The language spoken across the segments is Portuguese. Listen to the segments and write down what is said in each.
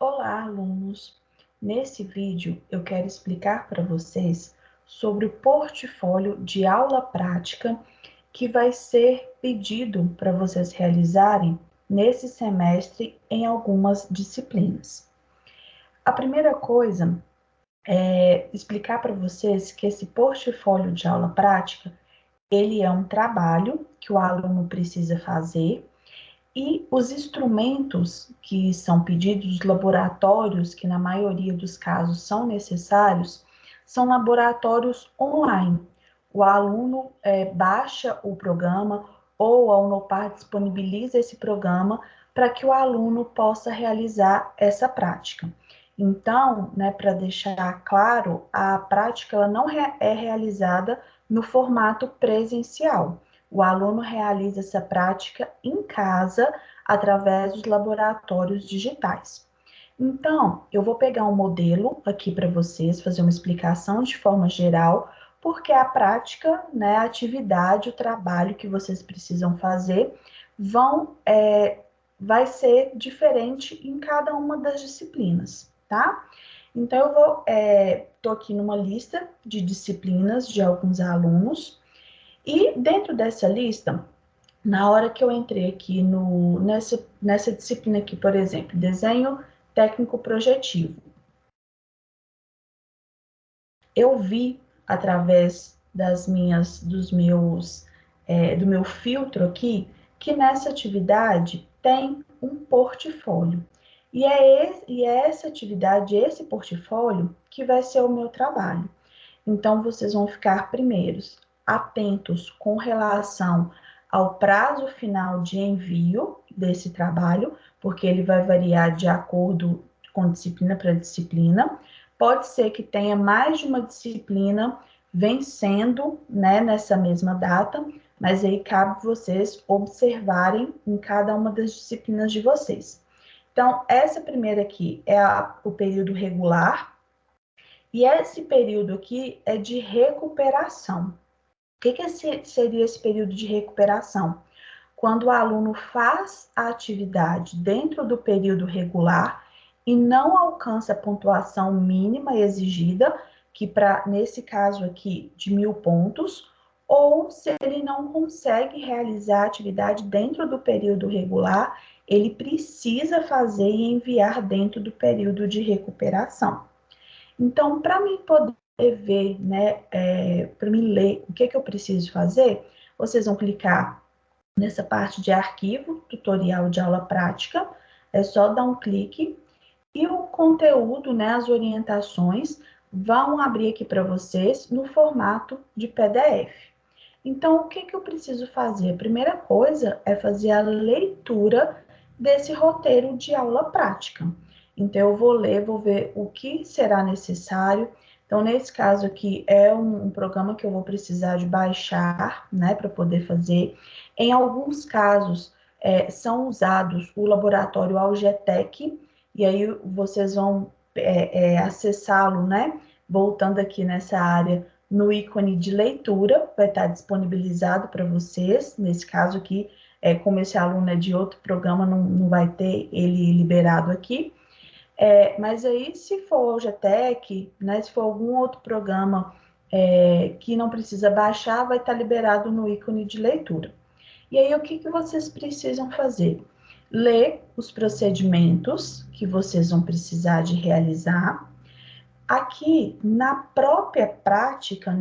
Olá, alunos! Nesse vídeo eu quero explicar para vocês sobre o portfólio de aula prática que vai ser pedido para vocês realizarem nesse semestre em algumas disciplinas. A primeira coisa é explicar para vocês que esse portfólio de aula prática, ele é um trabalho que o aluno precisa fazer. E os instrumentos que são pedidos, os laboratórios, que na maioria dos casos são necessários, são laboratórios online. O aluno baixa o programa ou a Unopar disponibiliza esse programa para que o aluno possa realizar essa prática. Então, para deixar claro, a prática ela não é realizada no formato presencial. O aluno realiza essa prática em casa, através dos laboratórios digitais. Então, eu vou pegar um modelo aqui para vocês, fazer uma explicação de forma geral, porque a prática, a atividade, o trabalho que vocês precisam fazer vai ser diferente em cada uma das disciplinas, tá? Então, tô aqui numa lista de disciplinas de alguns alunos, e dentro dessa lista, na hora que eu entrei aqui nessa disciplina aqui, por exemplo, desenho técnico projetivo, eu vi através do meu filtro aqui, que nessa atividade tem um portfólio. E é essa atividade, esse portfólio, que vai ser o meu trabalho. Então, vocês vão ficar primeiros atentos com relação ao prazo final de envio desse trabalho, porque ele vai variar de acordo com disciplina para disciplina. Pode ser que tenha mais de uma disciplina vencendo, nessa mesma data, mas aí cabe vocês observarem em cada uma das disciplinas de vocês. Então, essa primeira aqui é o período regular, e esse período aqui é de recuperação. O que seria esse período de recuperação? Quando o aluno faz a atividade dentro do período regular e não alcança a pontuação mínima exigida, que nesse caso aqui de 1.000 pontos, ou se ele não consegue realizar a atividade dentro do período regular, ele precisa fazer e enviar dentro do período de recuperação. Então, para mim poder ver, para mim ler o que eu preciso fazer, vocês vão clicar nessa parte de arquivo, tutorial de aula prática, é só dar um clique e o conteúdo, as orientações vão abrir aqui para vocês no formato de PDF. Então, o que eu preciso fazer? A primeira coisa é fazer a leitura desse roteiro de aula prática. Então, eu vou ler, vou ver o que será necessário. Então, nesse caso aqui, é um programa que eu vou precisar de baixar, para poder fazer. Em alguns casos, são usados o laboratório Algetec, e aí vocês vão acessá-lo, voltando aqui nessa área, no ícone de leitura, vai estar disponibilizado para vocês. Nesse caso aqui, como esse aluno é de outro programa, não vai ter ele liberado aqui. Mas aí, se for o GTEC, se for algum outro programa que não precisa baixar, vai estar liberado no ícone de leitura. E aí, o que vocês precisam fazer? Ler os procedimentos que vocês vão precisar de realizar. Aqui, na própria prática,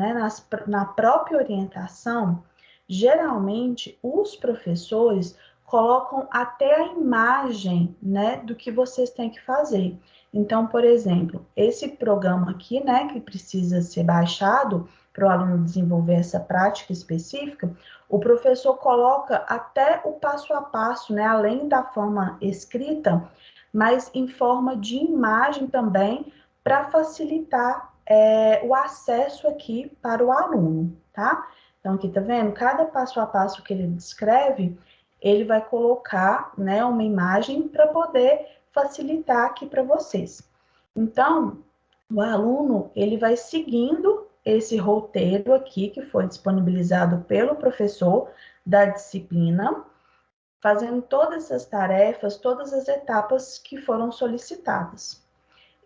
na própria orientação, geralmente os professores colocam até a imagem, do que vocês têm que fazer. Então, por exemplo, esse programa aqui, que precisa ser baixado para o aluno desenvolver essa prática específica, o professor coloca até o passo a passo, além da forma escrita, mas em forma de imagem também, para facilitar o acesso aqui para o aluno, tá? Então, aqui tá vendo? Cada passo a passo que ele descreve, ele vai colocar, uma imagem para poder facilitar aqui para vocês. Então, o aluno, ele vai seguindo esse roteiro aqui, que foi disponibilizado pelo professor da disciplina, fazendo todas essas tarefas, todas as etapas que foram solicitadas.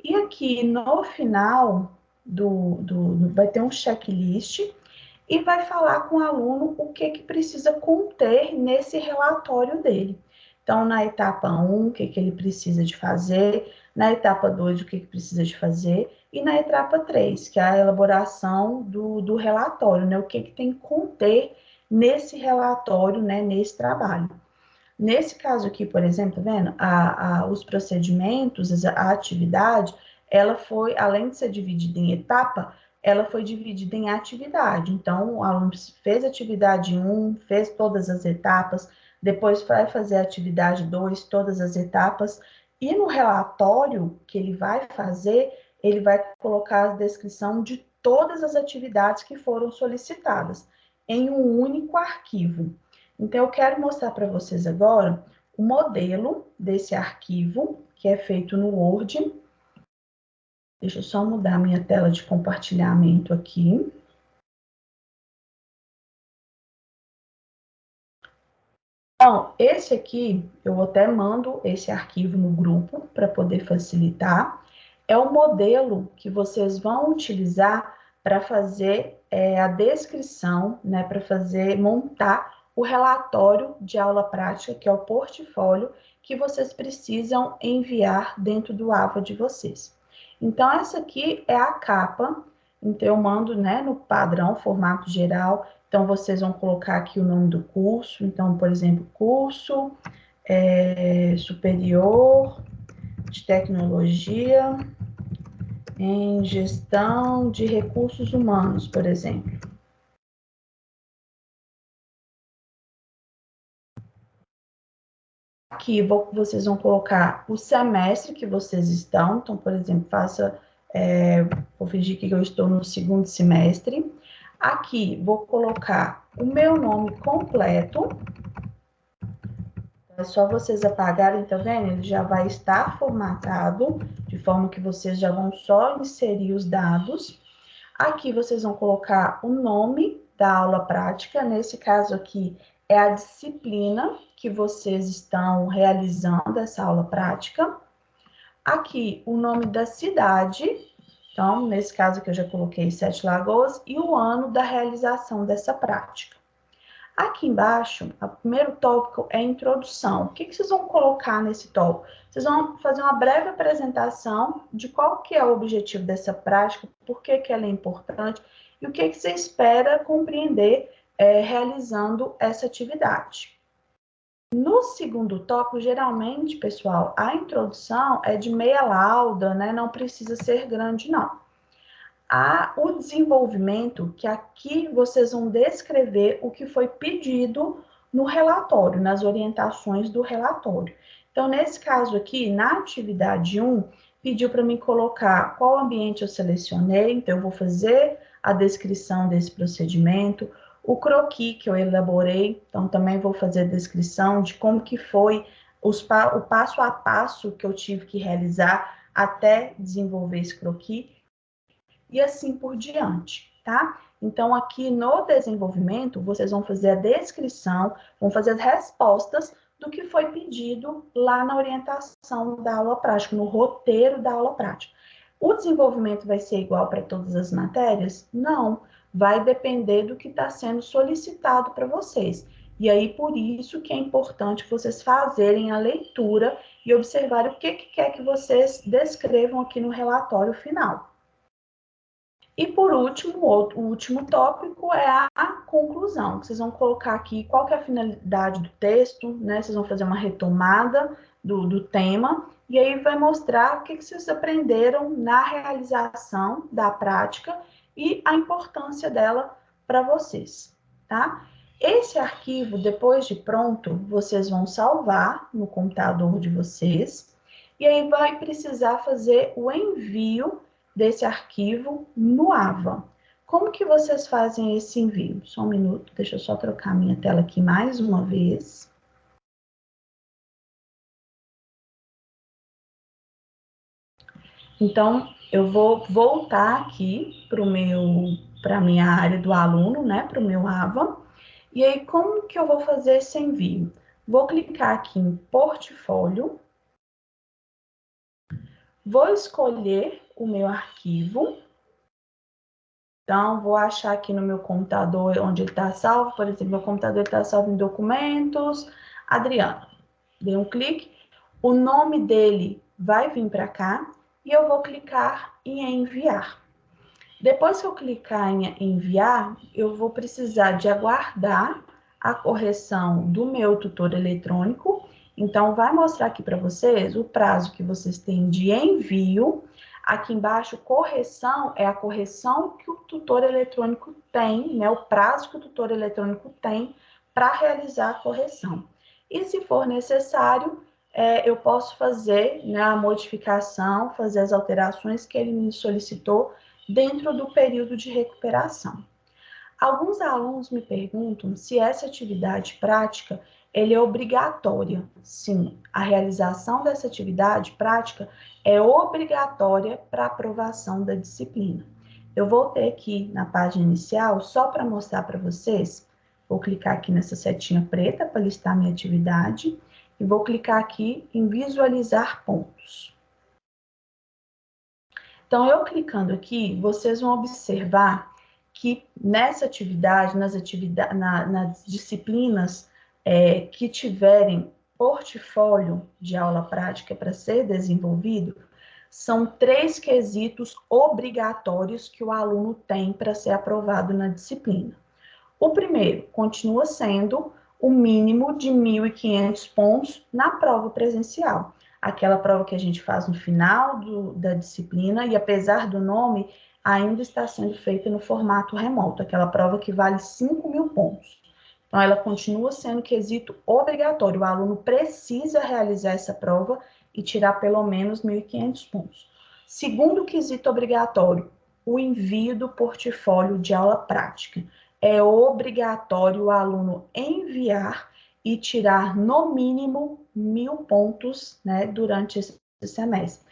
E aqui no final vai ter um checklist e vai falar com o aluno o que precisa conter nesse relatório dele. Então, na etapa 1, o que ele precisa de fazer, na etapa 2, o que precisa de fazer, e na etapa 3, que é a elaboração do relatório, né? O que tem que conter nesse relatório, né? Nesse trabalho. Nesse caso aqui, por exemplo, tá vendo? Os procedimentos, a atividade, ela foi, além de ser dividida em etapa, ela foi dividida em atividade. Então, o aluno fez atividade 1, fez todas as etapas, depois vai fazer a atividade 2, todas as etapas, e no relatório que ele vai fazer, ele vai colocar a descrição de todas as atividades que foram solicitadas em um único arquivo. Então, eu quero mostrar para vocês agora o modelo desse arquivo, que é feito no Word. Deixa eu só mudar minha tela de compartilhamento aqui. Então, esse aqui, eu até mando esse arquivo no grupo para poder facilitar. É o modelo que vocês vão utilizar para fazer a descrição, né, para montar o relatório de aula prática, que é o portfólio que vocês precisam enviar dentro do AVA de vocês. Então, essa aqui é a capa, então eu mando, né, no padrão, formato geral. Então, vocês vão colocar aqui o nome do curso. Então, por exemplo, curso superior de tecnologia em gestão de recursos humanos, por exemplo. Aqui vocês vão colocar o semestre que vocês estão. Então, por exemplo, vou fingir que eu estou no segundo semestre. Aqui vou colocar o meu nome completo. É só vocês apagarem, tá vendo? Ele já vai estar formatado, de forma que vocês já vão só inserir os dados. Aqui vocês vão colocar o nome da aula prática, nesse caso aqui é a disciplina que vocês estão realizando essa aula prática. Aqui o nome da cidade, então nesse caso aqui eu já coloquei Sete Lagoas, e o ano da realização dessa prática. Aqui embaixo, o primeiro tópico é a introdução. O que vocês vão colocar nesse tópico? Vocês vão fazer uma breve apresentação de qual que é o objetivo dessa prática, por que ela é importante e o que você espera compreender realizando essa atividade. No segundo tópico, geralmente, pessoal, a introdução é de meia lauda, né? Não precisa ser grande, não. O desenvolvimento, que aqui vocês vão descrever o que foi pedido no relatório, nas orientações do relatório. Então, nesse caso aqui, na atividade 1, pediu para mim colocar qual ambiente eu selecionei, então eu vou fazer a descrição desse procedimento, o croquis que eu elaborei, então também vou fazer a descrição de como que foi o passo a passo que eu tive que realizar até desenvolver esse croquis, e assim por diante, tá? Então, aqui no desenvolvimento, vocês vão fazer a descrição, vão fazer as respostas do que foi pedido lá na orientação da aula prática, no roteiro da aula prática. O desenvolvimento vai ser igual para todas as matérias? Não, vai depender do que está sendo solicitado para vocês. E aí, por isso que é importante vocês fazerem a leitura e observarem o que quer que vocês descrevam aqui no relatório final. E por último, o último tópico é a conclusão. Vocês vão colocar aqui qual que é a finalidade do texto, né? Vocês vão fazer uma retomada do tema, e aí vai mostrar o que vocês aprenderam na realização da prática e a importância dela para vocês, tá? Esse arquivo, depois de pronto, vocês vão salvar no computador de vocês, e aí vai precisar fazer o envio desse arquivo no AVA. Como que vocês fazem esse envio? Só um minuto, deixa eu só trocar minha tela aqui mais uma vez. Então, eu vou voltar aqui para a minha área do aluno, né, para o meu AVA. E aí, como que eu vou fazer esse envio? Vou clicar aqui em portfólio, vou escolher o meu arquivo. Então, vou achar aqui no meu computador onde ele está salvo. Por exemplo, meu computador está salvo em documentos, Adriano. Dei um clique, o nome dele vai vir para cá e eu vou clicar em enviar. Depois que eu clicar em enviar, eu vou precisar de aguardar a correção do meu tutor eletrônico. Então, vai mostrar aqui para vocês o prazo que vocês têm de envio. Aqui embaixo, correção é a correção que o tutor eletrônico tem, né? O prazo que o tutor eletrônico tem para realizar a correção. E se for necessário, eu posso fazer, né, a modificação, fazer as alterações que ele me solicitou dentro do período de recuperação. Alguns alunos me perguntam se essa atividade prática é obrigatória. Sim, a realização dessa atividade prática é obrigatória para aprovação da disciplina. Eu voltei aqui na página inicial só para mostrar para vocês. Vou clicar aqui nessa setinha preta para listar minha atividade e vou clicar aqui em visualizar pontos. Então, eu clicando aqui, vocês vão observar que nessa atividade, nas disciplinas que tiverem portfólio de aula prática para ser desenvolvido, são 3 quesitos obrigatórios que o aluno tem para ser aprovado na disciplina. O primeiro continua sendo o mínimo de 1.500 pontos na prova presencial. Aquela prova que a gente faz no final da disciplina e, apesar do nome, ainda está sendo feita no formato remoto, aquela prova que vale 5.000 pontos. Então, ela continua sendo quesito obrigatório. O aluno precisa realizar essa prova e tirar pelo menos 1.500 pontos. Segundo quesito obrigatório, o envio do portfólio de aula prática. É obrigatório o aluno enviar e tirar no mínimo 1.000 pontos, né, durante esse semestre.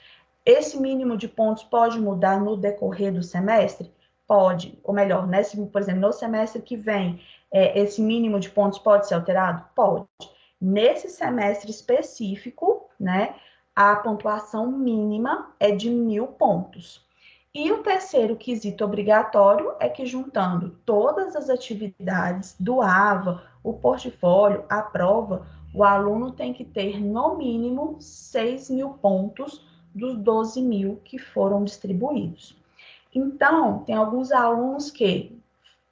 Esse mínimo de pontos pode mudar no decorrer do semestre? Pode, ou melhor, por exemplo, no semestre que vem, esse mínimo de pontos pode ser alterado? Pode. Nesse semestre específico, né, a pontuação mínima é de 1.000 pontos. E o terceiro quesito obrigatório é que, juntando todas as atividades do AVA, o portfólio, a prova, o aluno tem que ter, no mínimo, 6.000 pontos dos 12.000 que foram distribuídos. Então, tem alguns alunos que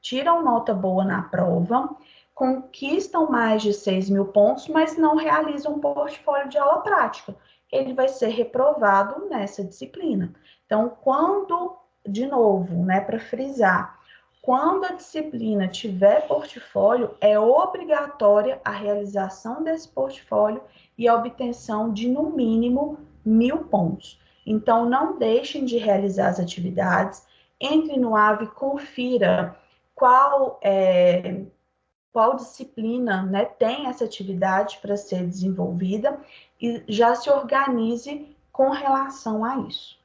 tiram nota boa na prova, conquistam mais de 6.000 pontos, mas não realizam um portfólio de aula prática. Ele vai ser reprovado nessa disciplina. Então, de novo, né, para frisar, quando a disciplina tiver portfólio, é obrigatória a realização desse portfólio e a obtenção de, no mínimo, 1.000 pontos. Então, não deixem de realizar as atividades, entre no AVE, confira qual disciplina, né, tem essa atividade para ser desenvolvida e já se organize com relação a isso.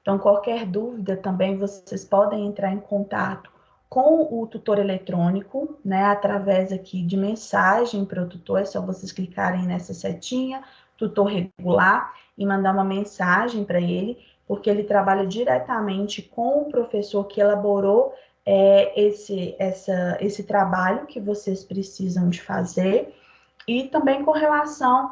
Então, qualquer dúvida também vocês podem entrar em contato com o tutor eletrônico, né, através aqui de mensagem para o tutor, é só vocês clicarem nessa setinha, tutor regular, e mandar uma mensagem para ele, porque ele trabalha diretamente com o professor que elaborou esse trabalho que vocês precisam de fazer, e também com relação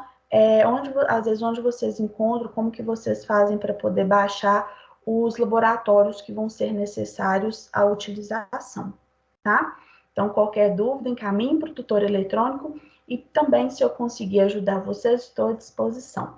às vezes onde vocês encontram, como que vocês fazem para poder baixar os laboratórios que vão ser necessários à utilização, tá? Então, qualquer dúvida, encaminhe para o tutor eletrônico e também, se eu conseguir ajudar vocês, estou à disposição.